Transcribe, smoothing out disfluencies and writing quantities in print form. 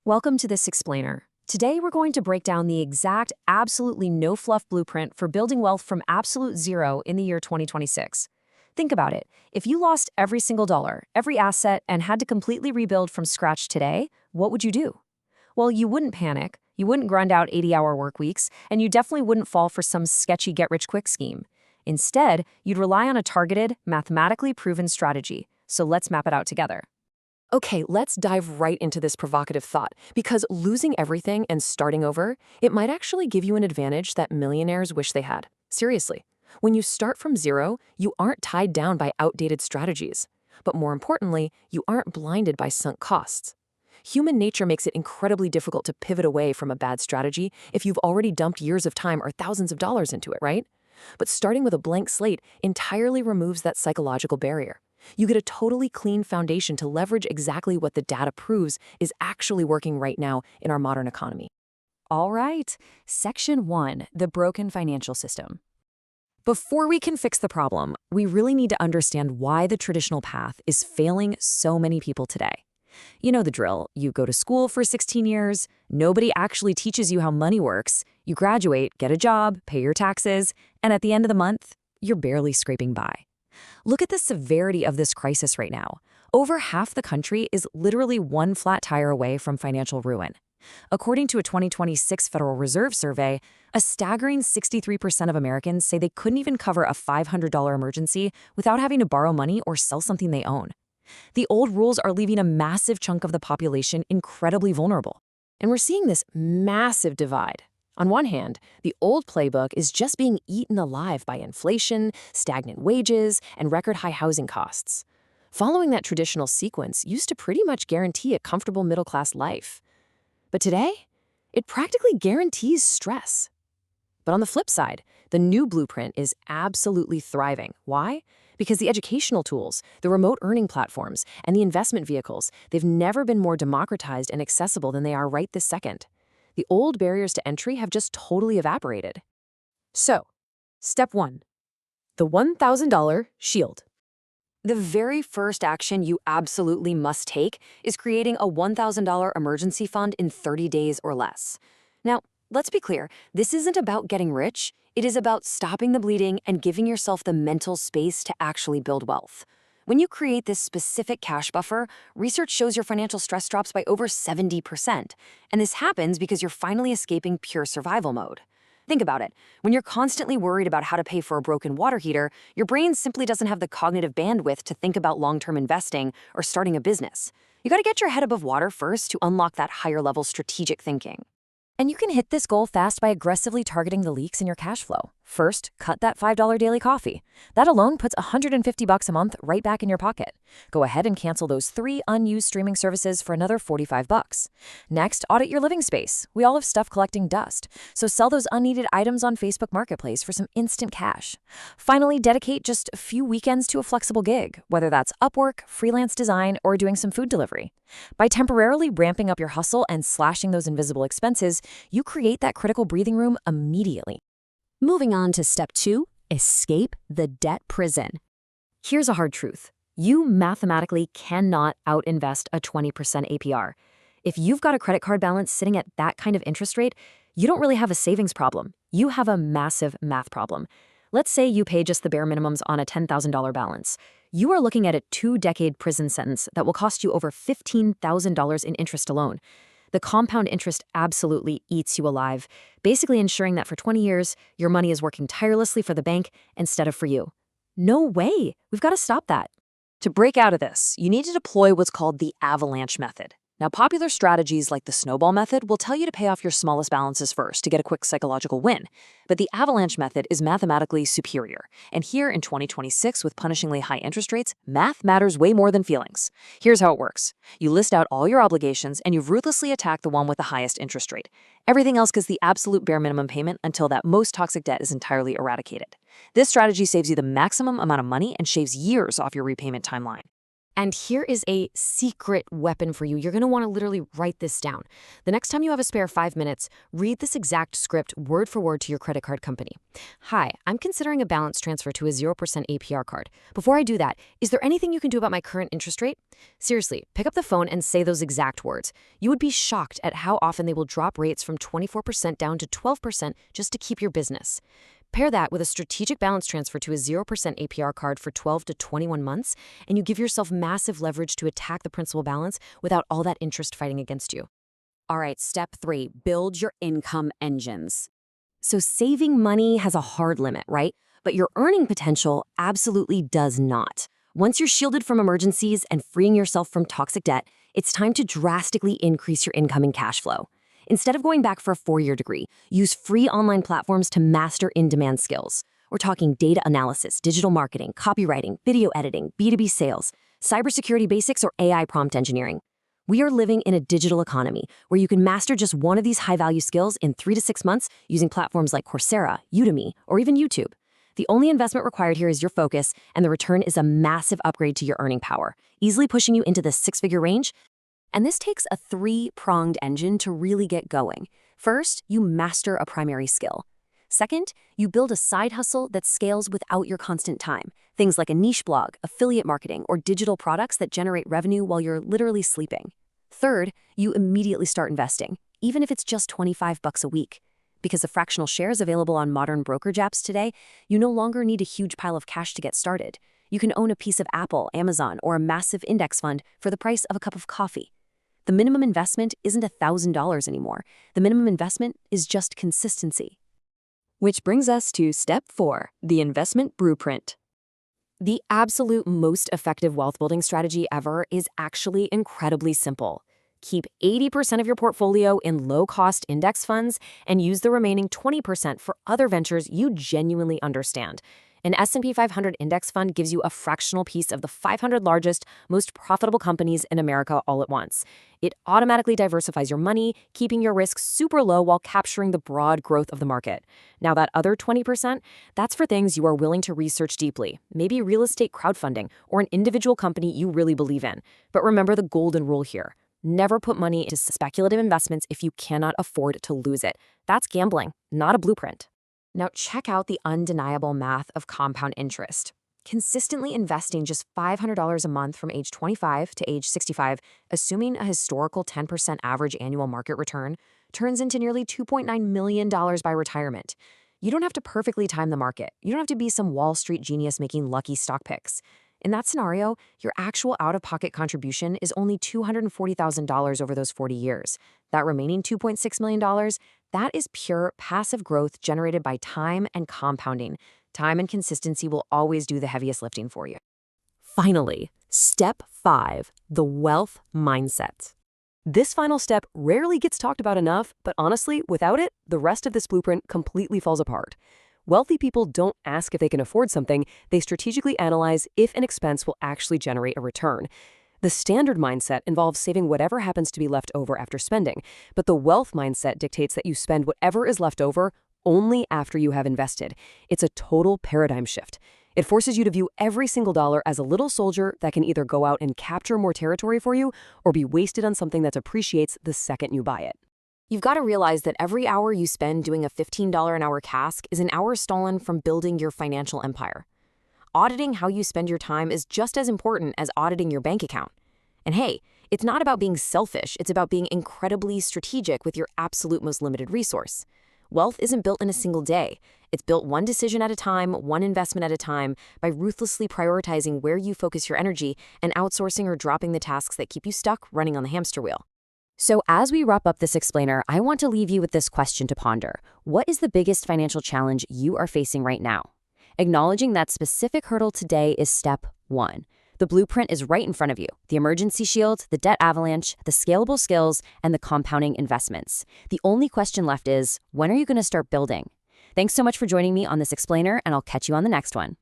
Welcome to this explainer. Today we're going to break down the exact, absolutely no fluff blueprint for building wealth from absolute zero in the year 2026. Think about it. If you lost every single dollar, every asset, and had to completely rebuild from scratch today, what would you do? Well, you wouldn't panic, you wouldn't grind out 80-hour work weeks, and you definitely wouldn't fall for some sketchy get-rich-quick scheme. Instead, you'd rely on a targeted, mathematically proven strategy. So let's map it out together. Okay, let's dive right into this provocative thought, because losing everything and starting over, it might actually give you an advantage that millionaires wish they had. Seriously. When you start from zero, you aren't tied down by outdated strategies. But more importantly, you aren't blinded by sunk costs. Human nature makes it incredibly difficult to pivot away from a bad strategy if you've already dumped years of time or thousands of dollars into it, right? But starting with a blank slate entirely removes that psychological barrier. You get a totally clean foundation to leverage exactly what the data proves is actually working right now in our modern economy. All right, Section 1, the broken financial system. Before we can fix the problem, we really need to understand why the traditional path is failing so many people today. You know the drill. You go to school for 16 years, nobody actually teaches you how money works, you graduate, get a job, pay your taxes, and at the end of the month, you're barely scraping by. Look at the severity of this crisis right now. Over half the country is literally one flat tire away from financial ruin. According to a 2026 Federal Reserve survey, a staggering 63% of Americans say they couldn't even cover a $500 emergency without having to borrow money or sell something they own. The old rules are leaving a massive chunk of the population incredibly vulnerable. And we're seeing this massive divide. On one hand, the old playbook is just being eaten alive by inflation, stagnant wages, and record-high housing costs. Following that traditional sequence used to pretty much guarantee a comfortable middle-class life. But today, it practically guarantees stress. But on the flip side, the new blueprint is absolutely thriving. Why? Because the educational tools, the remote earning platforms, and the investment vehicles, they've never been more democratized and accessible than they are right this second. The old barriers to entry have just totally evaporated. So, step 1. The $1,000 shield. The very first action you absolutely must take is creating a $1,000 emergency fund in 30 days or less. Now, let's be clear, this isn't about getting rich, it is about stopping the bleeding and giving yourself the mental space to actually build wealth. When you create this specific cash buffer, research shows your financial stress drops by over 70%. And this happens because you're finally escaping pure survival mode. Think about it. When you're constantly worried about how to pay for a broken water heater, your brain simply doesn't have the cognitive bandwidth to think about long-term investing or starting a business. You gotta get your head above water first to unlock that higher-level strategic thinking. And you can hit this goal fast by aggressively targeting the leaks in your cash flow. First, cut that $5 daily coffee. That alone puts $150 a month right back in your pocket. Go ahead and cancel those 3 unused streaming services for another $45. Next, audit your living space. We all have stuff collecting dust, so sell those unneeded items on Facebook Marketplace for some instant cash. Finally, dedicate just a few weekends to a flexible gig, whether that's Upwork, freelance design, or doing some food delivery. By temporarily ramping up your hustle and slashing those invisible expenses, you create that critical breathing room immediately. Moving on to step 2, escape the debt prison. Here's a hard truth. You mathematically cannot outinvest a 20% APR. If you've got a credit card balance sitting at that kind of interest rate, you don't really have a savings problem. You have a massive math problem. Let's say you pay just the bare minimums on a $10,000 balance. You are looking at a 2-decade prison sentence that will cost you over $15,000 in interest alone. The compound interest absolutely eats you alive, basically ensuring that for 20 years, your money is working tirelessly for the bank instead of for you. No way! We've got to stop that. To break out of this, you need to deploy what's called the avalanche method. Now, popular strategies like the snowball method will tell you to pay off your smallest balances first to get a quick psychological win. But the avalanche method is mathematically superior. And here in 2026, with punishingly high interest rates, math matters way more than feelings. Here's how it works. You list out all your obligations and you ruthlessly attack the one with the highest interest rate. Everything else gets the absolute bare minimum payment until that most toxic debt is entirely eradicated. This strategy saves you the maximum amount of money and shaves years off your repayment timeline. And here is a secret weapon for you. You're going to want to literally write this down. The next time you have a spare 5 minutes, read this exact script word for word to your credit card company. Hi, I'm considering a balance transfer to a 0% APR card. Before I do that, is there anything you can do about my current interest rate? Seriously, pick up the phone and say those exact words. You would be shocked at how often they will drop rates from 24% down to 12% just to keep your business. Pair that with a strategic balance transfer to a 0% APR card for 12 to 21 months, and you give yourself massive leverage to attack the principal balance without all that interest fighting against you. All right, step 3, build your income engines. So saving money has a hard limit, right? But your earning potential absolutely does not. Once you're shielded from emergencies and freeing yourself from toxic debt, it's time to drastically increase your income and cash flow. Instead of going back for a 4-year degree, use free online platforms to master in-demand skills. We're talking data analysis, digital marketing, copywriting, video editing, B2B sales, cybersecurity basics, or AI prompt engineering. We are living in a digital economy where you can master just one of these high-value skills in 3 to 6 months using platforms like Coursera, Udemy, or even YouTube. The only investment required here is your focus, and the return is a massive upgrade to your earning power, easily pushing you into the 6-figure range. And this takes a 3-pronged engine to really get going. First, you master a primary skill. Second, you build a side hustle that scales without your constant time. Things like a niche blog, affiliate marketing, or digital products that generate revenue while you're literally sleeping. Third, you immediately start investing, even if it's just $25 a week. Because of fractional shares available on modern brokerage apps today, you no longer need a huge pile of cash to get started. You can own a piece of Apple, Amazon, or a massive index fund for the price of a cup of coffee. The minimum investment isn't $1,000 anymore. The minimum investment is just consistency. Which brings us to step 4, the investment blueprint. The absolute most effective wealth building strategy ever is actually incredibly simple. Keep 80% of your portfolio in low-cost index funds and use the remaining 20% for other ventures you genuinely understand. An S&P 500 index fund gives you a fractional piece of the 500 largest, most profitable companies in America all at once. It automatically diversifies your money, keeping your risk super low while capturing the broad growth of the market. Now that other 20%, that's for things you are willing to research deeply, maybe real estate crowdfunding or an individual company you really believe in. But remember the golden rule here. Never put money into speculative investments if you cannot afford to lose it. That's gambling, not a blueprint. Now check out the undeniable math of compound interest. Consistently investing just $500 a month from age 25 to age 65, assuming a historical 10% average annual market return, turns into nearly $2.9 million by retirement. You don't have to perfectly time the market. You don't have to be some Wall Street genius making lucky stock picks. In that scenario, your actual out-of-pocket contribution is only $240,000 over those 40 years. That remaining $2.6 million, that is pure passive growth generated by time and compounding. Time and consistency will always do the heaviest lifting for you. Finally, step 5, the wealth mindset. This final step rarely gets talked about enough, but honestly, without it, the rest of this blueprint completely falls apart. Wealthy people don't ask if they can afford something, they strategically analyze if an expense will actually generate a return. The standard mindset involves saving whatever happens to be left over after spending, but the wealth mindset dictates that you spend whatever is left over only after you have invested. It's a total paradigm shift. It forces you to view every single dollar as a little soldier that can either go out and capture more territory for you or be wasted on something that appreciates the second you buy it. You've got to realize that every hour you spend doing a $15 an hour task is an hour stolen from building your financial empire. Auditing how you spend your time is just as important as auditing your bank account. And hey, it's not about being selfish, it's about being incredibly strategic with your absolute most limited resource. Wealth isn't built in a single day. It's built one decision at a time, one investment at a time, by ruthlessly prioritizing where you focus your energy and outsourcing or dropping the tasks that keep you stuck running on the hamster wheel. So as we wrap up this explainer, I want to leave you with this question to ponder. What is the biggest financial challenge you are facing right now? Acknowledging that specific hurdle today is step 1. The blueprint is right in front of you. The emergency shield, the debt avalanche, the scalable skills, and the compounding investments. The only question left is, when are you going to start building? Thanks so much for joining me on this explainer, and I'll catch you on the next one.